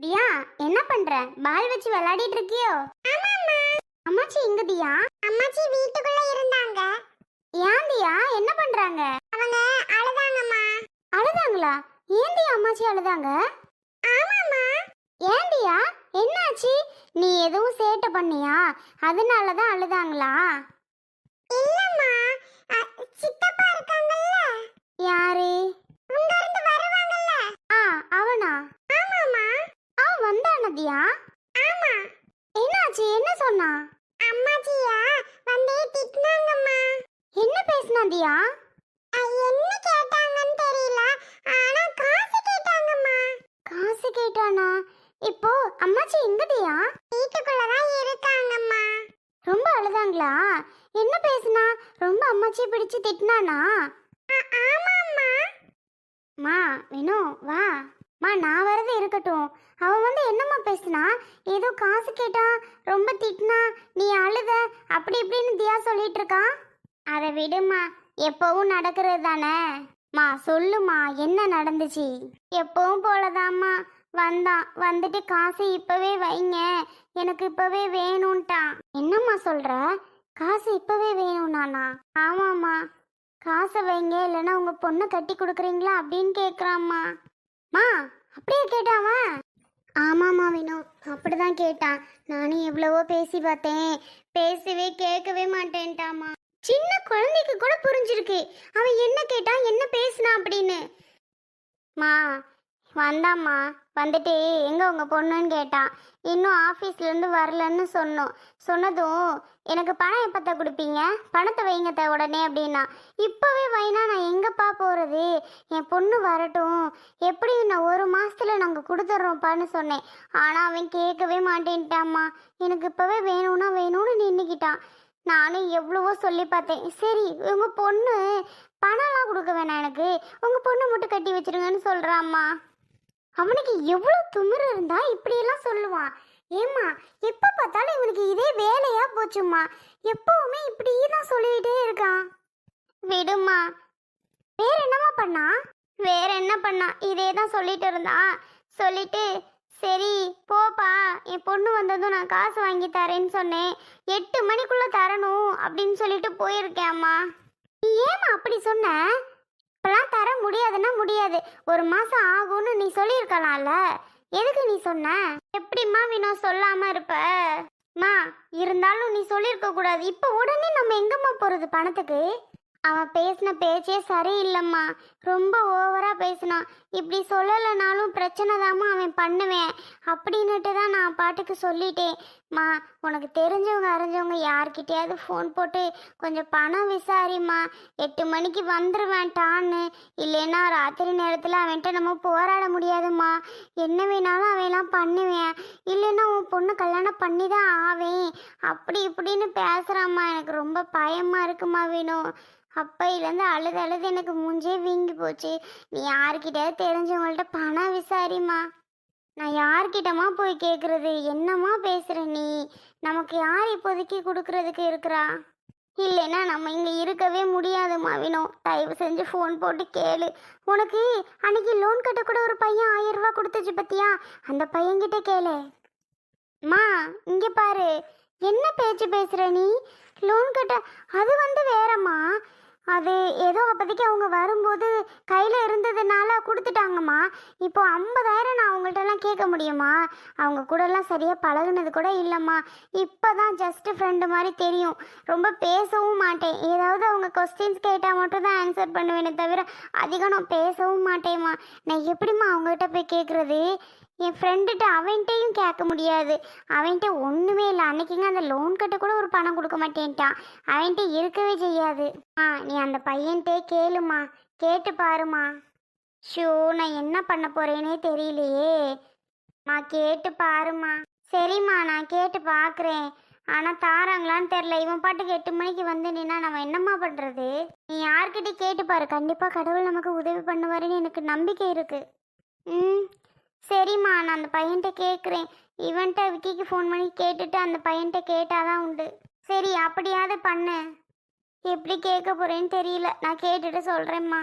தியா, என்ன பண்ற? பால் வச்சு விளையாடிட்டு இருக்கியோ? ஆமாம்மா. அம்மாச்சி எங்க தியா? அம்மாச்சி வீட்டுக்குள்ள இருந்தாங்க. ஏன் தியா, என்ன பண்றாங்க? அவங்க அழுதாங்கம்மா. அழுதாங்களா? ஏன் தியா அம்மாச்சி அழுதாங்க? ஆமாம்மா. ஏன் தியா, என்னாச்சு? நீ எதுவும் சேட்டை பண்ணியா? அதனாலதான் அழுதாங்களா? இல்லம்மா. சித்தப்பா இருக்காங்கல்ல, யாரு? அங்க இருந்து வருவாங்கல்ல. ஆ, அவனா? ஆமாம்மா. அவன் வந்தானா தியா? ஆமா. என்னாச்சு, என்ன சொன்னா? அம்மாச்சியா வந்து திட்டினாங்கம்மா. என்ன பேசுனா தியா? என்ன கேட்டாங்கன்னு தெரியல, ஆனா காசு கேட்டாங்கம்மா. காசு கேட்டானா? இப்போ அம்மாச்சி எங்க தியா? வீட்டுக்குள்ளதான் இருக்காங்கம்மா. ரொம்ப அழுதாங்களா? என்ன பேசுனா? ரொம்ப அம்மாச்சியை பிடிச்சு திட்டினானா? ஆமாம்மா. மா வினோ வா. மா, நான் வரது இருக்கட்டும். அவன் வந்து என்னம்மா பேசுனா? ஏதோ காசு கேட்டா, ரொம்ப திட்டினா, நீ அழுத, அப்படி இப்படின்னு தியா சொல்லிட்டு இருக்கான். அதை விடுமா, எப்பவும் நடக்கிறது தானே. மா சொல்லுமா, என்ன நடந்துச்சு? எப்பவும் போலதாம்மா. வந்தான், வந்துட்டு காசு இப்பவே வைங்க, எனக்கு இப்பவே வேணும்ட்டான். என்னம்மா சொல்ற? காசு இப்பவே வேணும்னானா? ஆமாம்மா, காசை வைங்க, இல்லைன்னா உங்க பொண்ணை கட்டி கொடுக்குறீங்களா அப்படின்னு கேட்குறாம்மா. மா, அப்படியே கேட்டாவா? ஆமாம்மா வினோ, அப்படிதான் கேட்டான். நானும் எவ்வளவோ பேசி பார்த்தேன், பேசவே கேட்கவே மாட்டேன்ட்டாமா. சின்ன குழந்தைக்கு கூட புரிஞ்சிருக்கு அவன் என்ன கேட்டான், என்ன பேசினான் அப்படின்னு. மா வந்தாம்மா, வந்துட்டு எங்க உங்க பொண்ணுன்னு கேட்டான். இன்னும் ஆஃபீஸ்லேருந்து வரலன்னு சொன்னதும் எனக்கு பணம் எப்பத்த கொடுப்பீங்க, பணத்தை வைங்கத்த உடனே அப்படின்னா. இப்போவே வைனா நான் எங்கப்பா போகிறது, என் பொண்ணு வரட்டும், எப்படி நான் ஒரு மாதத்துல நாங்கள் கொடுத்துட்றோம்ப்பான்னு சொன்னேன். ஆனால் அவன் கேட்கவே மாட்டேன்ட்டாம்மா. எனக்கு இப்போவே வேணும்னா வேணும்னு நின்றுக்கிட்டான். நானும் எவ்வளவோ சொல்லி பார்த்தேன். சரி உங்கள் பொண்ணு பணம்லாம் கொடுக்க வேணாம், எனக்கு உங்கள் பொண்ணு மட்டும் கட்டி வச்சிருங்கன்னு சொல்கிறாம்மா. அவனுக்கு எவ்வளோ துமிரு இருந்தா இப்படியெல்லாம் சொல்லுவான்? ஏம்மா, எப்போ பார்த்தாலும் இவனுக்கு இதே வேலையா போச்சும்மா. எப்பவுமே இப்படி தான் சொல்லிக்கிட்டே இருக்கான். விடுமா. வேற என்னம்மா பண்ணா? வேற என்ன பண்ணா, இதே தான் சொல்லிட்டு இருந்தான். சொல்லிட்டு சரி போப்பா, என் பொண்ணு வந்ததும் நான் காசு வாங்கி தரேன்னு சொன்னேன், 8 மணிக்குள்ள தரணும் அப்படின்னு சொல்லிட்டு போயிருக்கேம்மா. நீ ஏம்மா அப்படி சொன்ன? இப்பெல்லாம் தர முடியாதுன்னா முடியாது, ஒரு மாசம் ஆகும்னு நீ சொல்லியிருக்கலாம்ல, எதுக்கு நீ சொன்ன? எப்படிம்மா வினோ சொல்லாம இருப்ப? மா, இருந்தாலும் நீ சொல்லியிருக்க கூடாது. இப்போ உடனே நம்ம எங்கம்மா போறது பணத்துக்கு? அவன் பேசின பேச்சே சரியில்லைம்மா, ரொம்ப ஓவரா பேசினான். இப்படி சொல்லலைனாலும் பிரச்சனை தாம்மா அவன் பண்ணுவேன் அப்படின்னுட்டு தான் நான் பாட்டுக்கு சொல்லிட்டேன். மா, உனக்கு தெரிஞ்சவங்க அறிஞ்சவங்க யார்கிட்டயாவது ஃபோன் போட்டு கொஞ்சம் பணம் விசாரிம்மா, 8 மணிக்கு வந்துடுவேன்ட்டான்னு. இல்லைன்னா ராத்திரி நேரத்தில் அவன்கிட்ட நம்ம போராட முடியாதும்மா. என்ன வேணாலும் அவெல்லாம் பண்ணுவேன், இல்லைன்னா உன் பொண்ணு கல்யாணம் பண்ணி தான் ஆவேன் அப்படி இப்படின்னு பேசுகிறாம்மா. எனக்கு ரொம்ப பயமாக இருக்குமா வேணும். அப்பையிலேருந்து அழுது அழுது எனக்கு மூஞ்சே வீங்கி போச்சு. நீ யார்கிட்டயாவது தெரிஞ்சவங்கள்ட்ட பணம் விசாரிம்மா. நான் யார்கிட்டமா போய் கேட்குறது? என்னம்மா பேசுகிற நீ? நமக்கு யார் இப்போதைக்கு கொடுக்கறதுக்கு இருக்கிறா? இல்லைன்னா நம்ம இங்கே இருக்கவே முடியாதும்மா வினோ. தயவு செஞ்சு ஃபோன் போட்டு கேளு. உனக்கு அன்னைக்கு லோன் கட்ட கூட ஒரு பையன் 1000 ரூபா கொடுத்துச்சு பத்தியா, அந்த பையன்கிட்ட கேளு. மா, இங்கே பாரு, என்ன பேச்சு பேசுகிற நீ? லோன் கட்ட அது வந்து வேறம்மா. அது ஏதோ அப்போதைக்கு அவங்க வரும்போது கையில் இருந்ததுனால கொடுத்துட்டாங்கம்மா. இப்போ 50,000 நான் அவங்கள்ட்டலாம் கேட்க முடியுமா? அவங்க கூடலாம் சரியாக பழகுனது கூட இல்லைம்மா. இப்போ தான் ஜஸ்ட்டு ஃப்ரெண்டு மாதிரி தெரியும். ரொம்ப பேசவும் மாட்டேன். ஏதாவது அவங்க கொஸ்டின்ஸ் கேட்டால் மட்டும் தான் ஆன்சர் பண்ணுவேனே தவிர அதிகம் நான் பேசவும் மாட்டேம்மா. நான் எப்படிம்மா அவங்ககிட்ட போய் கேட்குறது? என் ஃப்ரெண்டுகிட்ட அவன்கிட்டையும் கேட்க முடியாது. அவன்கிட்ட ஒன்றுமே இல்லை. அன்னைக்குங்க அந்த லோன் கட்ட கூட ஒரு பணம் கொடுக்க மாட்டேன்ட்டான். அவன்கிட்ட இருக்கவே செய்யாது. நீ அந்த பையன்கிட்டே கேளுமா, கேட்டு பாருமா. ஷோ, நான் என்ன பண்ண போகிறேனே தெரியலையே. கேட்டு பாருமா. சரிம்மா, நான் கேட்டு பார்க்குறேன். ஆனால் தாராங்களான்னு தெரில. இவன் பாட்டுக்கு 8 மணிக்கு வந்து நின்னா நம்ம என்னம்மா பண்ணுறது? நீ யார்கிட்ட கேட்டு பாரு, கண்டிப்பாக கடவுள் நமக்கு உதவி பண்ணுவாருன்னு எனக்கு நம்பிக்கை இருக்குது. ம், சரிம்மா, நான் அந்த பையன்கிட்ட கேட்குறேன். இவன்கிட்ட விக்கிக்கு ஃபோன் பண்ணி கேட்டுட்டு அந்த பையன்கிட்ட கேட்டாதான் உண்டு. சரி, அப்படியாவது பண்ணு. எப்படி கேட்க போகிறேன்னு தெரியல, நான் கேட்டுட்டு சொல்கிறேம்மா.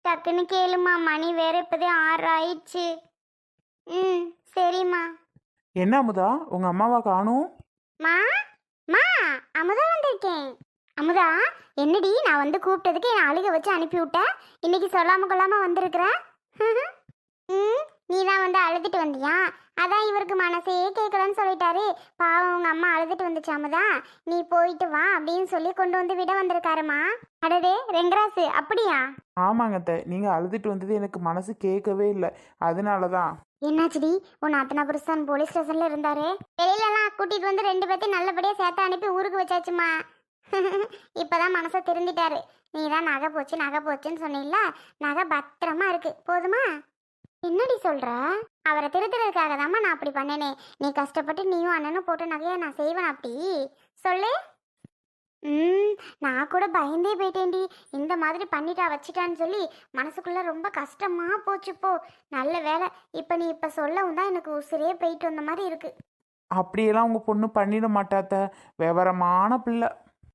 டக்குன்னு கேளுமா, மணி வேற இப்போதே 6 ஆயிடுச்சு. ம் சரிம்மா. என்ன அமுதா உங்க அம்மாவா காணும்? மா மா அமுதா வந்திருக்கேன். அமுதா என்னடி நான் வந்து கூப்பிட்டதுக்கு என்னை அழுக வச்சு அனுப்பி விட்ட, இன்னைக்கு சொல்லாம கொள்ளாம வந்திருக்கிற. ம் நீ தான் வந்து அழுதுட்டு வந்தியா? அதான் இவருக்கு மனசே கேட்கலன்னு சொல்லிட்டாரு. பாவம் உங்க அம்மா அழுதுட்டு வந்துச்சு அமுதா, நீ போயிட்டு வா அப்படின்னு சொல்லி கொண்டு வந்து விட வந்திருக்காருமா. அடடே ரெங்கராசு அப்படியா? ஆமாங்க அத்தை, நீங்க அழுதுட்டு வந்தது எனக்கு மனசு கேட்கவே இல்லை, அதனாலதான். என்னாச்சுடி உன் அத்தனா புருஷன் போலீஸ் ஸ்டேஷன்ல இருந்தாரு, வெளியிலலாம் கூட்டிட்டு வந்து 2 பேர்த்தையும் நல்லபடியா சேர்த்து அனுப்பி ஊருக்கு வச்சாச்சுமா. இப்பதான் மனசை திருந்திட்டாரு. நீ தான் நகை போச்சு நகை போச்சுன்னு சொன்னில்ல, நகை பத்திரமா இருக்கு போதுமா? என்னடி சொல்ற? அவரை திருத்துறதுக்காக தாம்மா நான் அப்படி பண்ணனே. நீ கஷ்டப்பட்டு நீயும் அண்ணனும் போட்ட நகையை நான் செய்வேன் அப்படி சொல்லு. நான் கூட பயந்தே போயிட்டேன்டி, இந்த மாதிரி பண்ணிட்டா வச்சிட்டான்னு சொல்லி மனசுக்குள்ள ரொம்ப கஷ்டமா போச்சு. போ நல்ல வேலை, இப்போ நீ இப்போ சொல்லவும் தான் எனக்கு உசிரே போயிட்டு வந்த மாதிரி இருக்கு. அப்படியெல்லாம் உங்க பொண்ணு பண்ணிட மாட்டாத்த, விவரமான பிள்ளை.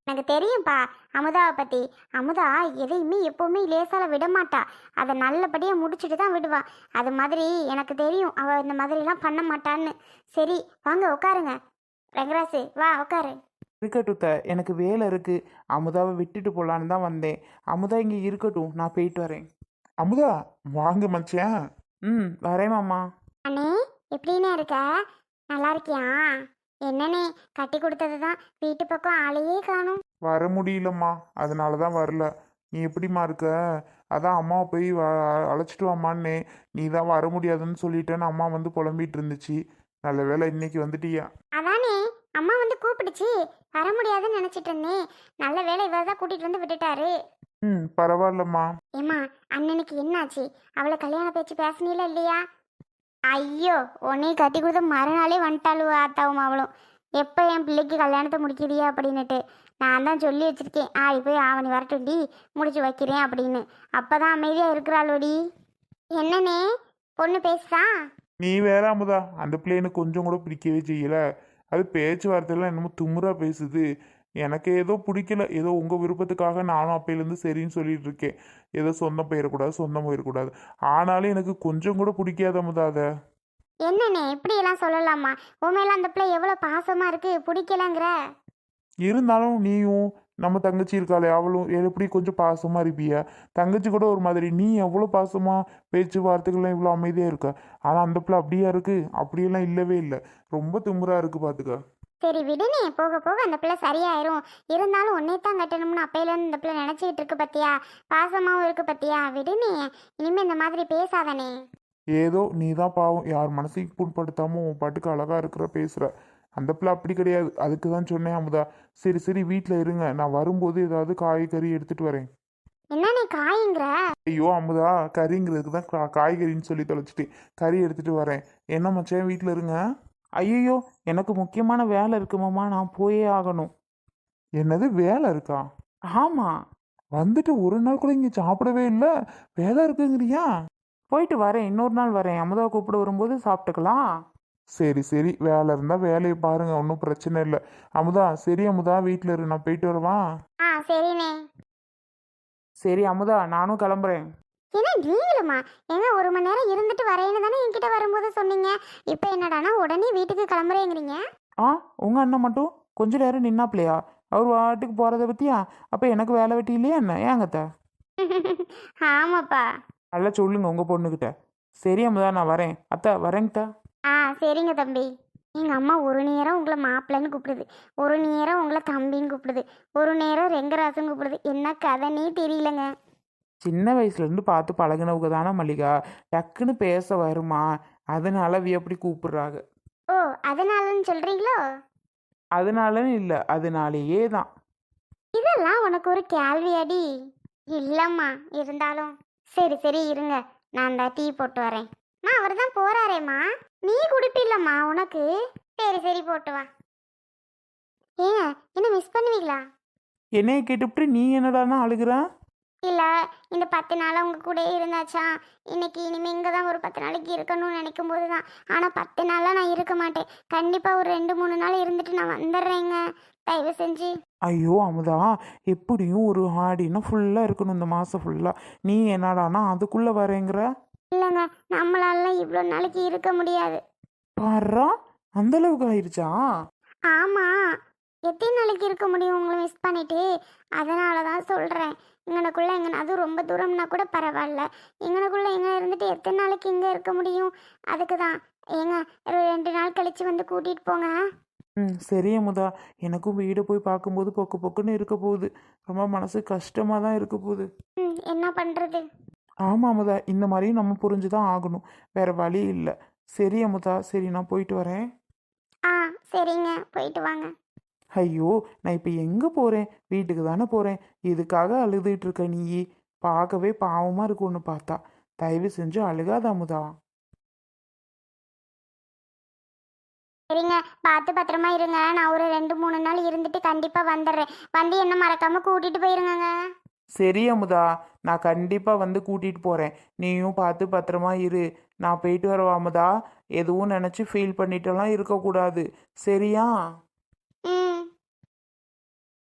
எனக்கு தெரியும்ப்பா அமுதாவை பற்றி. அமுதா எதையுமே எப்போவுமே லேசால விட மாட்டா, அதை நல்லபடியாக முடிச்சுட்டு தான் விடுவா. அது மாதிரி எனக்கு தெரியும் அவள் இந்த மாதிரிலாம் பண்ண மாட்டான்னு. சரி வாங்க உட்காருங்க. ரெங்கராசு வா உட்காரு. இருக்கட்டும் எனக்கு வேலை இருக்கு, அமுதாவை விட்டுட்டு போலான்னு தான் வந்தேன். அமுதா இங்கே இருக்கட்டும், நான் போயிட்டு வரேன். அமுதா வாங்க மச்சான். வரேன் மாமா. அண்ணே எப்படின்னு இருக்க? நல்லா இருக்கியா? என்னண்ணே கட்டி கொடுத்தது தான் வீட்டு பக்கம் ஆளையே காணும். வர முடியலம்மா, அதனால தான் வரல. நீ எப்படிம்மா இருக்க? அதான் அம்மாவை போய் அழைச்சிட்டு வாமான்னே, நீ தான் வர முடியாதுன்னு சொல்லிட்டேன்னு அம்மா வந்து புலம்பிட்டு இருந்துச்சு. நல்ல வேளை இன்னைக்கு வந்துட்டியா. அதானே அம்மா வந்து கூப்பிடுச்சு, வர முடியாதுன்னு நினைச்சிட்டு இருந்தேன். நல்ல வேளை இவர் தான் கூட்டிட்டு வந்து விட்டுட்டாரு. பரவாயில்லம்மா. ஏம்மா அண்ணனுக்கு என்னாச்சு? அவளை கல்யாண பேச்சு பேசினீல இல்லையா? ஐயோ உன்னை கட்டி கொடுத்த மறுநாளே வந்துட்டாளுவ ஆத்தாவும் அவளும். எப்போ என் பிள்ளைக்கு கல்யாணத்தை முடிக்கிறியா அப்படின்னுட்டு நான் தான் சொல்லி வச்சிருக்கேன். ஆடி போய் ஆவணி வரட்டும்டி முடிச்சு வைக்கிறேன் அப்படின்னு. அப்பதான் அமைதியாக இருக்கிறாளோடி. என்னண்ணே பொண்ணு பேசுதா? நீ வேற அமுதா, அந்த பிள்ளைன்னு கொஞ்சம் கூட பிடிக்கவே செய்யல. அது பேச்சுவார்த்தையெல்லாம் என்னமோ துமுறா பேசுது. எனக்கு ஏதோ பிடிக்கல. ஏதோ உங்க விருப்பத்துக்காக நானும் அப்பையிலேருந்து சரின்னு சொல்லிட்டு இருக்கேன். ஏதோ சொந்தம் போயிடக்கூடாது சொந்தம் போயிடக்கூடாது. ஆனாலும் எனக்கு கொஞ்சம் கூட பிடிக்காத அமுதா அதை. என்னண்ணே இப்படியெல்லாம் சொல்லலாமா? உண்மையில அந்த பிள்ளை எவ்வளோ பாசமாக இருக்கு, பிடிக்கலங்கிற? இருந்தாலும் நீயும் நம்ம தங்கச்சி இருக்காளே, அவளும் எப்படி கொஞ்சம் பாசமா இருப்பியா? தங்கச்சி கூட ஒரு மாதிரி, நீ எவ்வளோ பாசமா பேச்சு வார்த்தைகள்லாம் இவ்வளோ அமைதியா இருக்க. ஆனா அந்த பிள்ளை அப்படியா இருக்கு? அப்படியெல்லாம் இல்லவே இல்லை, ரொம்ப திமிரா இருக்கு பாத்துக்க. சரி விடுனே, போக போக அந்த பிள்ளை சரியாயிரும். இருந்தாலும் உன்னை தான் கட்டணும்னு அப்பையிலேருந்து இந்த பிள்ளை நினச்சிக்கிட்டு இருக்கு பத்தியா? பாசமாகவும் இருக்கு பத்தியா? விடுனே, இனிமே இந்த மாதிரி பேசாதனே. ஏதோ நீ தான் பாவம், யார் மனசையும் புண்படுத்தாம உன் பாட்டுக்கு அழகா இருக்கிற பேசுற. அந்த பிள்ளை அப்படி கிடையாது, அதுக்கு தான் சொன்னேன் அமுதா. சரி சரி வீட்டில் இருங்க, நான் வரும்போது ஏதாவது காய்கறி எடுத்துட்டு வரேன். என்னண்ணே காய்ங்கிற? ஐயோ அமுதா, கறிங்கிறதுக்கு தான் காய்கறின்னு சொல்லி தொலைச்சிட்டேன். கறி எடுத்துட்டு வரேன். என்ன மச்சான் வீட்டில் இருங்க. ஐயோ எனக்கு முக்கியமான வேலை இருக்கு மாமா, நான் போயே ஆகணும். என்னது வேலை இருக்கா? ஆமாம், வந்துட்டு ஒரு நாள் கூட இங்கே சாப்பிடவே இல்லை, வேலை இருக்குங்கிறியா? போயிட்டு வரேன், இன்னொரு நாள் வரேன். அமுதா கூப்பிட வரும்போது சாப்பிட்டுக்கலாம். சரி சரி, வேலை இருந்தால் வேலையை பாருங்க, ஒன்றும் பிரச்சனை இல்லை. அமுதா சரி அமுதா வீட்டில் இரு, நான் போயிட்டு வரவா? சரிண்ணே. சரி அமுதா, நானும் கிளம்புறேன். என்ன நீங்களுமா? ஏங்க 1 மணி நேரம் இருந்துட்டு வரேன்னு தானே என்கிட்ட வரும்போது சொன்னீங்க. இப்போ என்னடானா உடனே வீட்டுக்கு கிளம்புறேங்கிறீங்க. உங்கள் அண்ணன் மட்டும் கொஞ்ச நேரம் நின்னாப்லையா? அவர் வாட்டுக்கு போகிறத பற்றியா? அப்போ எனக்கு வேலை வெட்டி இல்லையா என்ன? ஏங்கத்த? ஆமாப்பா. நல்லா சொல்லுங்க உங்கள் பொண்ணுக்கிட்ட. சரி அமுதா நான் வரேன். அத்தா வரேங்கத்தா. சரிங்க தம்பி. எங்கள் அம்மா ஒரு நேரம் உங்களை மாப்பிள்ளைன்னு கூப்பிடுது, ஒரு நேரம் உங்களை தம்பின்னு கூப்பிடுது, ஒரு நேரம் ரெங்கராசுன்னு கூப்பிடுது. என்ன கதைன்னே தெரியலங்க. சின்ன வயசுலேருந்து பார்த்து பழகினவுங்க தானே மல்லிகா, டக்குன்னு பேச வருமா, அதனால அப்படி கூப்பிடுறாங்க. ஓ அதனாலன்னு சொல்கிறீங்களோ? அதனாலன்னு இல்லை, அதனாலேயே தான். இதெல்லாம் உனக்கு ஒரு கேள்வியாடி? இல்லைம்மா, இருந்தாலும் சரி சரி இருங்க, நான் அந்த டீ போட்டு வரேன். அவர் தான் போறாரேம்மா, நீ குடிப்பில்லம்மா உனக்கு? சரி சரி போட்டு வா. ஏங்க என்ன மிஸ் பண்ணுவீங்களா? என்னைய கேட்டுவிட்டு நீ என்னடானா அழுகுற? இல்லை இந்த 10 நாளாக உங்கள் கூட இருந்தாச்சா, இன்னைக்கு இனிமேல் இங்கே தான் ஒரு 10 நாளைக்கு இருக்கணும்னு நினைக்கும் போது தான். ஆனால் 10 நாளாக நான் இருக்க மாட்டேன், கண்டிப்பாக ஒரு 2-3 நாள் இருந்துட்டு நான் வந்துடுறேங்க, தயவு செஞ்சு. ஐயோ அமுதா, எப்படியும் ஒரு ஆடினா ஃபுல்லாக இருக்கணும் இந்த மாதம் ஃபுல்லாக. நீ என்னடானா அதுக்குள்ளே வரேங்கிற? இல்லைங்க, நம்மளால இவ்வளோ நாளைக்கு இருக்க முடியாது. பாரா, அந்த அளவுக்கு ஆயிடுச்சா? ஆமா, எத்தனை நாளைக்கு இருக்க முடியும் உங்களை மிஸ் பண்ணிட்டு? அதனால தான் சொல்கிறேன். இங்கனக்குள்ளே எங்கே, அதுவும் ரொம்ப தூரம்னா கூட பரவாயில்ல, இங்கனக்குள்ளே எங்கே இருந்துட்டு எத்தனை நாளைக்கு இங்கே இருக்க முடியும்? அதுக்கு தான். ஏங்க, ஒரு 2 நாள் கழிச்சு வந்து கூட்டிகிட்டு போங்க. ம், சரி அமுதா. எனக்கும் வீடு போய் பார்க்கும்போது பொக்கு பொக்குன்னு இருக்க போகுது. ரொம்ப மனசு கஷ்டமாக தான் இருக்க போகுது. என்ன பண்ணுறது? ஆமாம் அமுதா, இந்த மாதிரி நம்ம புரிஞ்சு தான் ஆகணும். வேற வழி இல்லை. சரி அமுதா, சரி நான் போயிட்டு வரேன். ஆ, சரிங்க, போயிட்டு வாங்க. ஐயோ, நான் இப்போ எங்கே போகிறேன்? வீட்டுக்கு தானே போகிறேன். இதுக்காக அழுதுகிட்டு இருக்க நீ? பார்க்கவே பாவமாக இருக்கு ஒன்று பார்த்தா. தயவு செஞ்சு அழுகாத அமுதா. சரிங்க, பார்த்து பத்திரமா இருங்க. நான் ஒரு 2-3 நாள் இருந்துட்டு கண்டிப்பாக வந்துடுறேன். வந்து என்ன மறக்காமல் கூட்டிகிட்டு போயிருங்கங்க. சரி அமுதா, நான் கண்டிப்பாக வந்து கூட்டிகிட்டு போகிறேன். நீயும் பார்த்து பத்திரமா இரு. நான் போயிட்டு வரவா அமுதா? எதுவும் நினச்சி ஃபீல் பண்ணிட்டெல்லாம் இருக்கக்கூடாது, சரியா?